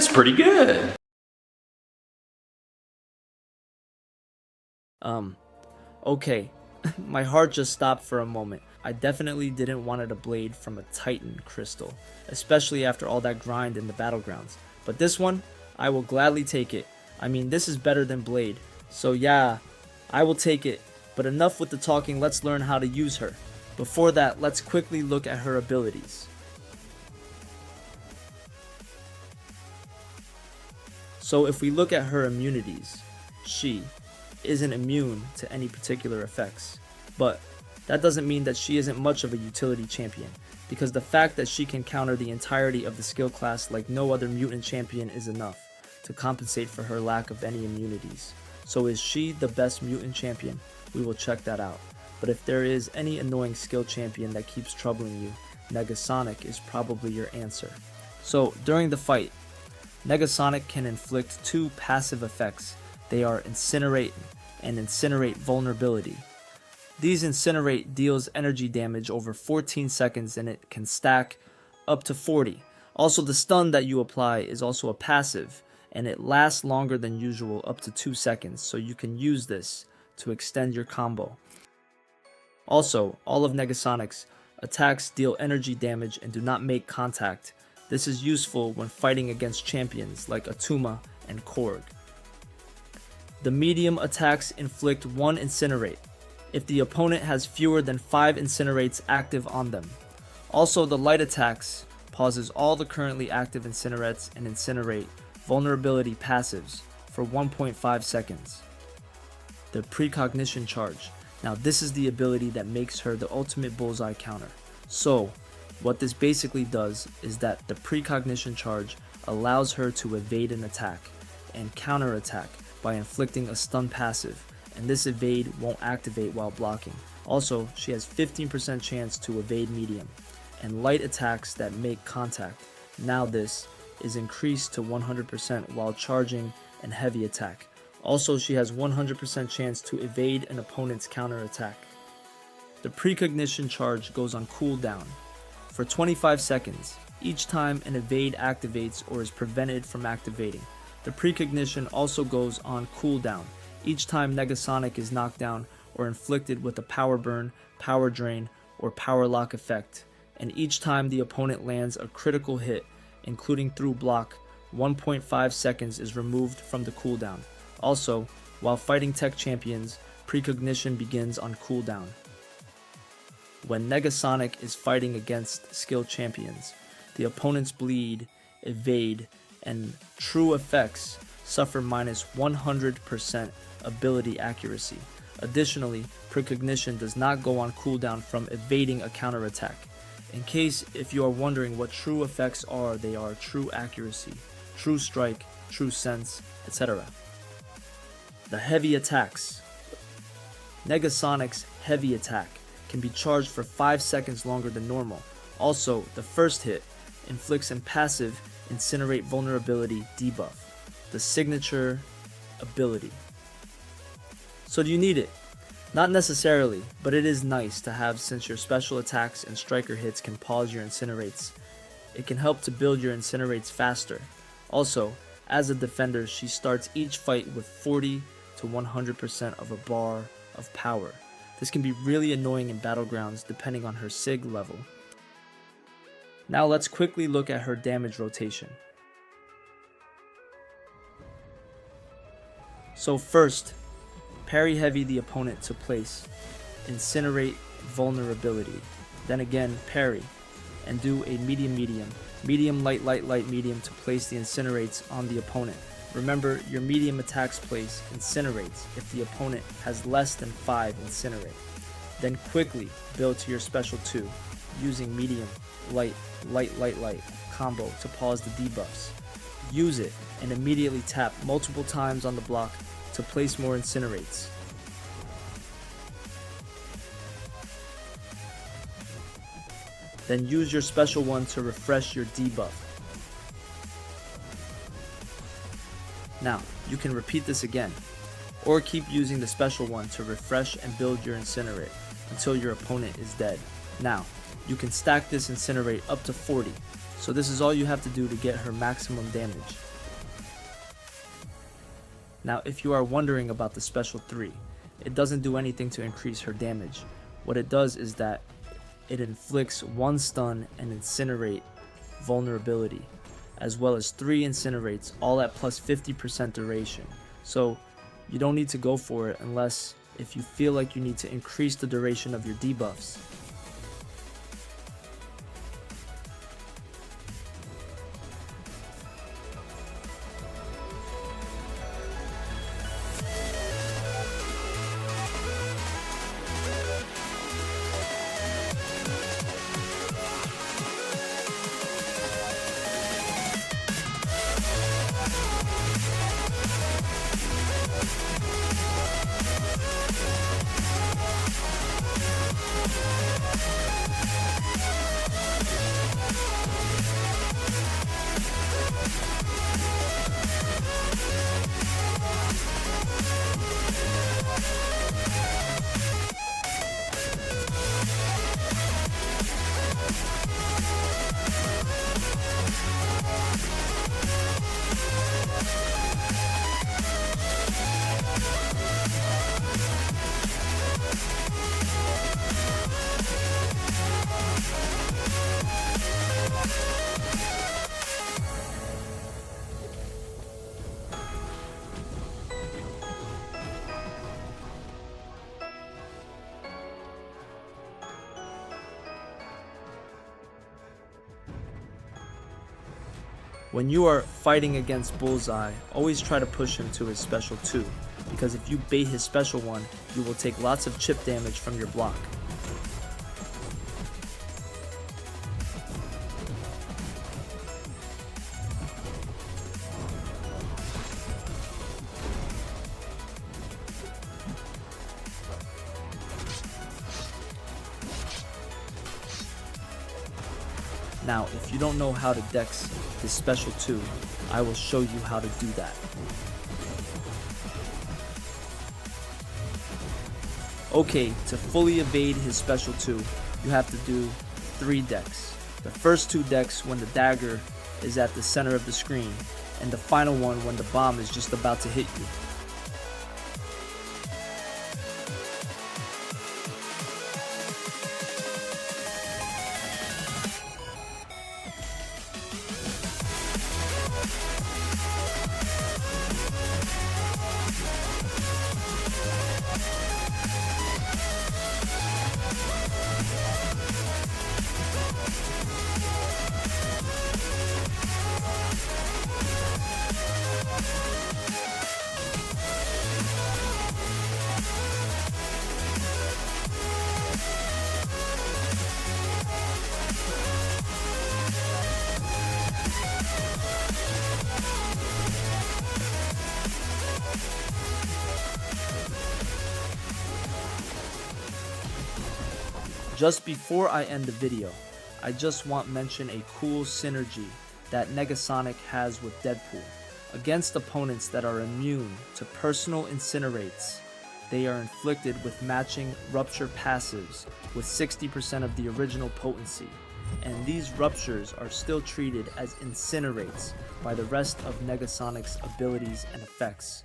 That's pretty good. Okay. My heart just stopped for a moment. I definitely didn't want a blade from a Titan crystal, especially after all that grind in the battlegrounds. But this one, I will gladly take it. I mean, this is better than blade. So yeah, I will take it. But enough with the talking, let's learn how to use her. Before that, let's quickly look at her abilities. So if we look at her immunities, she isn't immune to any particular effects. But that doesn't mean that she isn't much of a utility champion, because the fact that she can counter the entirety of the skill class like no other mutant champion is enough to compensate for her lack of any immunities. So is she the best mutant champion? We will check that out. But if there is any annoying skill champion that keeps troubling you, Negasonic is probably your answer. So during the fight, Negasonic can inflict two passive effects. They are Incinerate and Incinerate Vulnerability. These Incinerate deals energy damage over 14 seconds and it can stack up to 40. Also, the stun that you apply is also a passive and it lasts longer than usual, up to 2 seconds, so you can use this to extend your combo. Also, all of Negasonic's attacks deal energy damage and do not make contact. This is useful when fighting against champions like Atuma and Korg. The medium attacks inflict 1 Incinerate if the opponent has fewer than 5 Incinerates active on them. Also, the light attacks pauses all the currently active Incinerates and Incinerate vulnerability passives for 1.5 seconds. The Precognition Charge. Now this is the ability that makes her the ultimate bullseye counter. So what this basically does is that the Precognition Charge allows her to evade an attack and counterattack by inflicting a stun passive, and this evade won't activate while blocking. Also, she has 15% chance to evade medium and light attacks that make contact. Now this is increased to 100% while charging and heavy attack. Also, she has 100% chance to evade an opponent's counterattack. The Precognition Charge goes on cooldown for 25 seconds each time an evade activates or is prevented from activating. The Precognition also goes on cooldown each time Negasonic is knocked down or inflicted with a power burn, power drain, or power lock effect, and each time the opponent lands a critical hit, including through block, 1.5 seconds is removed from the cooldown. Also, while fighting tech champions, Precognition begins on cooldown. When Negasonic is fighting against skill champions, the opponent's bleed, evade, and true effects suffer minus 100% ability accuracy. Additionally, Precognition does not go on cooldown from evading a counterattack. In case if you are wondering what true effects are, they are true accuracy, true strike, true sense, etc. The heavy attacks. Negasonic's heavy attack can be charged for 5 seconds longer than normal. Also, the first hit inflicts a passive Incinerate Vulnerability debuff, the signature ability. So do you need it? Not necessarily, but it is nice to have since your special attacks and striker hits can pause your Incinerates. It can help to build your Incinerates faster. Also, as a defender, she starts each fight with 40 to 100% of a bar of power. This can be really annoying in battlegrounds depending on her sig level. Now let's quickly look at her damage rotation. So first, parry heavy the opponent to place Incinerate Vulnerability. Then again, parry and do a medium light medium to place the Incinerates on the opponent. Remember, your medium attacks place Incinerates if the opponent has less than 5 Incinerate. Then quickly build to your special 2 using medium, light combo to pause the debuffs. Use it and immediately tap multiple times on the block to place more Incinerates. Then use your special one to refresh your debuff. Now, you can repeat this again, or keep using the special one to refresh and build your Incinerate until your opponent is dead. Now, you can stack this Incinerate up to 40, so this is all you have to do to get her maximum damage. Now, if you are wondering about the special 3, it doesn't do anything to increase her damage. What it does is that it inflicts 1 stun and incinerate vulnerability, as well as 3 incinerates, all at plus 50% duration. So you don't need to go for it unless if you feel like you need to increase the duration of your debuffs. When you are fighting against Bullseye, always try to push him to his special 2, because if you bait his special 1, you will take lots of chip damage from your block. Now, if you don't know how to dex his special 2, I will show you how to do that. Okay, to fully evade his special 2, you have to do 3 decks. The first 2 decks when the dagger is at the center of the screen, and the final one when the bomb is just about to hit you. Just before I end the video, I just want to mention a cool synergy that Negasonic has with Deadpool. Against opponents that are immune to personal incinerates, they are inflicted with matching rupture passives with 60% of the original potency, and these ruptures are still treated as incinerates by the rest of Negasonic's abilities and effects,